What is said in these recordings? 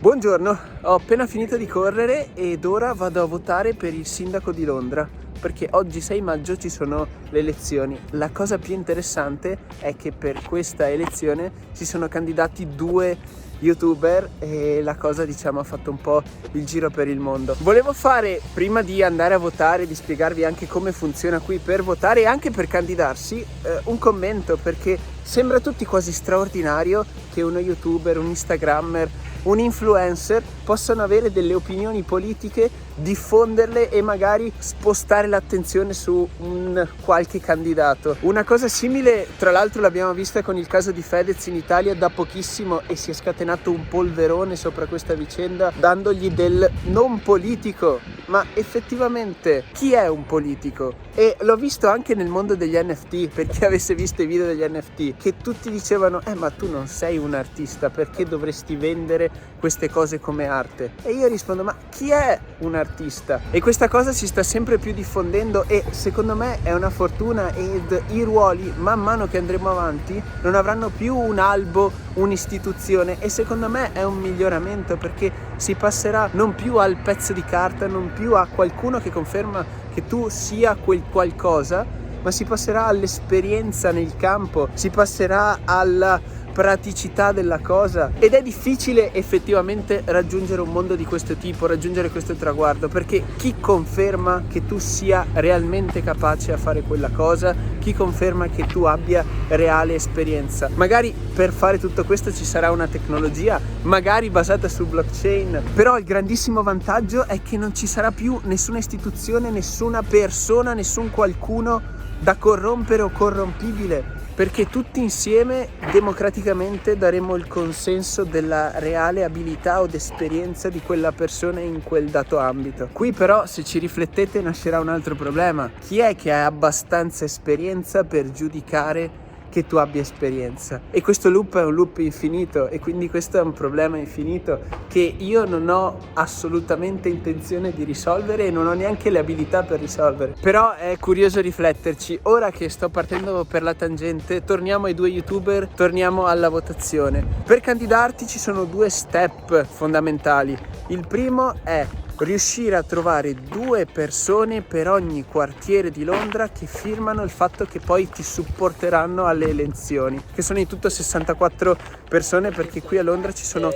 Buongiorno, ho appena finito di correre ed ora vado a votare per il sindaco di Londra, perché oggi 6 maggio ci sono le elezioni. La cosa più interessante è che per questa elezione si sono candidati 2 youtuber e la cosa ha fatto un po' il giro per il mondo. Volevo fare, prima di andare a votare, di spiegarvi anche come funziona qui per votare e anche per candidarsi, un commento, perché sembra tutti quasi straordinario che uno youtuber, un instagrammer, un influencer possano avere delle opinioni politiche, diffonderle e magari spostare l'attenzione su un qualche candidato. Una cosa simile, tra l'altro, l'abbiamo vista con il caso di Fedez in Italia da pochissimo e si è scatenato un polverone sopra questa vicenda, dandogli del non politico. Ma effettivamente chi è un politico? E l'ho visto anche nel mondo degli NFT, per chi avesse visto i video degli NFT, che tutti dicevano ma tu non sei un artista, perché dovresti vendere queste cose come arte? E io rispondo, ma chi è un artista? E questa cosa si sta sempre più diffondendo e secondo me è una fortuna, ed i ruoli man mano che andremo avanti non avranno più un albo, un'istituzione, e secondo me è un miglioramento, perché si passerà non più al pezzo di carta, non più a qualcuno che conferma che tu sia quel qualcosa, ma si passerà all'esperienza nel campo, si passerà alla praticità della cosa. Ed è difficile effettivamente raggiungere un mondo di questo tipo, raggiungere questo traguardo, perché chi conferma che tu sia realmente capace a fare quella cosa, chi conferma che tu abbia reale esperienza? Magari per fare tutto questo ci sarà una tecnologia, magari basata su blockchain, però il grandissimo vantaggio è che non ci sarà più nessuna istituzione, nessuna persona, nessun qualcuno da corrompere o corrompibile, perché tutti insieme democraticamente daremo il consenso della reale abilità o esperienza di quella persona in quel dato ambito. Qui però, se ci riflettete, nascerà un altro problema: chi è che ha abbastanza esperienza per giudicare che tu abbia esperienza? E questo loop è un loop infinito, e quindi questo è un problema infinito che io non ho assolutamente intenzione di risolvere e non ho neanche le abilità per risolvere. Però è curioso rifletterci. Ora che sto partendo per la tangente, torniamo ai 2 youtuber, torniamo alla votazione. Per candidarti ci sono 2 step fondamentali. Il primo è riuscire a trovare 2 persone per ogni quartiere di Londra che firmano il fatto che poi ti supporteranno alle elezioni, che sono in tutto 64 persone, perché qui a Londra ci sono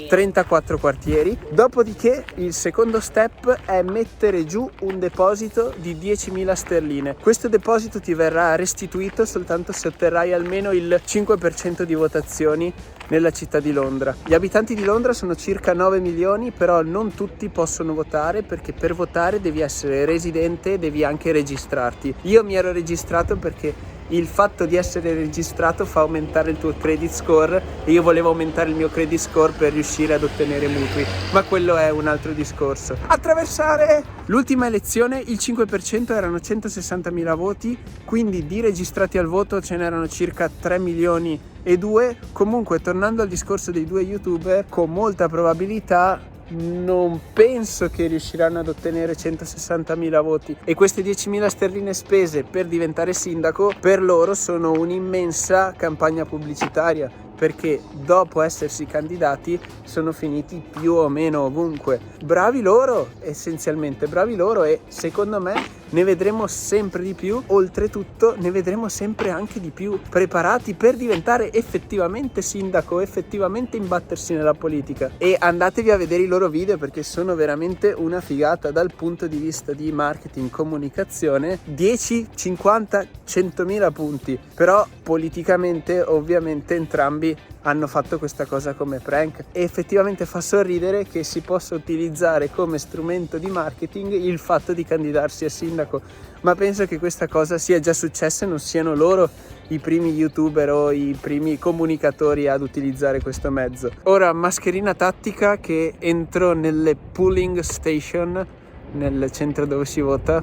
34 quartieri. Dopodiché il secondo step è mettere giù un deposito di 10.000 sterline. Questo deposito ti verrà restituito soltanto se otterrai almeno il 5% di votazioni nella città di Londra. Gli abitanti di Londra sono circa 9 milioni, però non tutti possono votare, perché per votare devi essere residente e devi anche registrarti. Io mi ero registrato perché il fatto di essere registrato fa aumentare il tuo credit score e io volevo aumentare il mio credit score per riuscire ad ottenere mutui, ma quello è un altro discorso. Attraversare! L'ultima elezione il 5% erano 160.000 voti, quindi di registrati al voto ce n'erano circa 3 milioni e 2. Comunque, tornando al discorso dei 2 youtuber, con molta probabilità non penso che riusciranno ad ottenere 160.000 voti, e queste 10.000 sterline spese per diventare sindaco per loro sono un'immensa campagna pubblicitaria, perché dopo essersi candidati sono finiti più o meno ovunque. Bravi loro, essenzialmente bravi loro, e secondo me ne vedremo sempre di più. Oltretutto ne vedremo sempre anche di più preparati per diventare effettivamente sindaco, effettivamente imbattersi nella politica. E andatevi a vedere i loro video, perché sono veramente una figata dal punto di vista di marketing, comunicazione. 10, 50, 100.000 punti. Però politicamente ovviamente entrambi hanno fatto questa cosa come prank, e effettivamente fa sorridere che si possa utilizzare come strumento di marketing il fatto di candidarsi a sindaco, ma penso che questa cosa sia già successa e non siano loro i primi youtuber o i primi comunicatori ad utilizzare questo mezzo. Ora, mascherina tattica, che entro nelle polling station, nel centro dove si vota,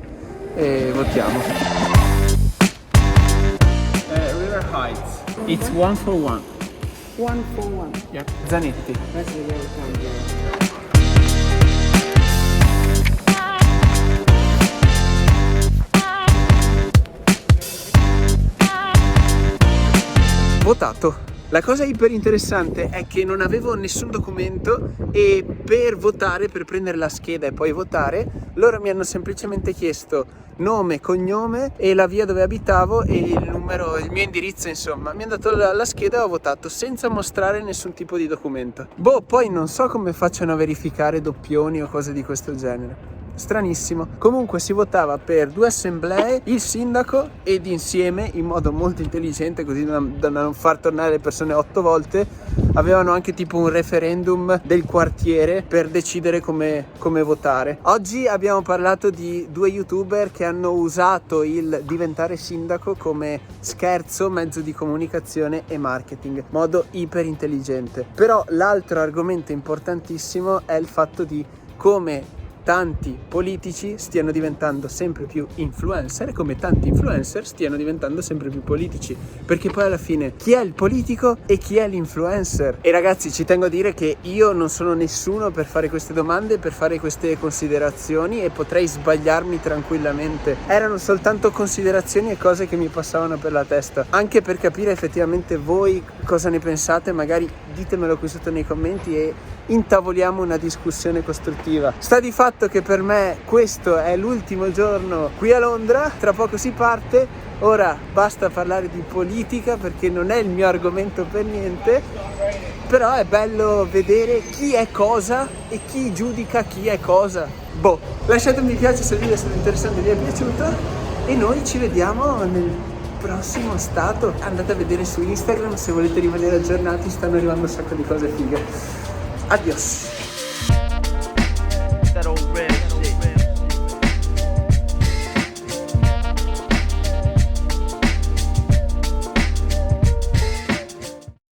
e votiamo. River Heights, it's 1 for 1. 1 for 1. Yeah. Zanetti. Let's be very kind. Votato. La cosa iper interessante è che non avevo nessun documento e per votare, per prendere la scheda e poi votare, loro mi hanno semplicemente chiesto nome, cognome e la via dove abitavo e il numero, il mio indirizzo, insomma. Mi hanno dato la scheda e ho votato senza mostrare nessun tipo di documento. Poi non so come facciano a verificare doppioni o cose di questo genere. Stranissimo. Comunque si votava per 2 assemblee, il sindaco ed insieme, in modo molto intelligente, così da non far tornare le persone 8 volte, avevano anche tipo un referendum del quartiere per decidere come votare. Oggi abbiamo parlato di 2 youtuber che hanno usato il diventare sindaco come scherzo, mezzo di comunicazione e marketing, modo iper intelligente. Però l'altro argomento importantissimo è il fatto di come tanti politici stiano diventando sempre più influencer e come tanti influencer stiano diventando sempre più politici, perché poi alla fine chi è il politico e chi è l'influencer? E ragazzi, ci tengo a dire che io non sono nessuno per fare queste domande, per fare queste considerazioni, e potrei sbagliarmi tranquillamente. Erano soltanto considerazioni e cose che mi passavano per la testa, anche per capire effettivamente voi cosa ne pensate. Magari ditemelo qui sotto nei commenti e intavoliamo una discussione costruttiva. Sta di fatto che per me questo è l'ultimo giorno qui a Londra, tra poco si parte. Ora basta parlare di politica perché non è il mio argomento per niente, però è bello vedere chi è cosa e chi giudica chi è cosa. Lasciate un mi piace se il video è stato interessante e vi è piaciuto, e noi ci vediamo nel prossimo stato. Andate a vedere su Instagram se volete rimanere aggiornati, stanno arrivando un sacco di cose fighe. Adios.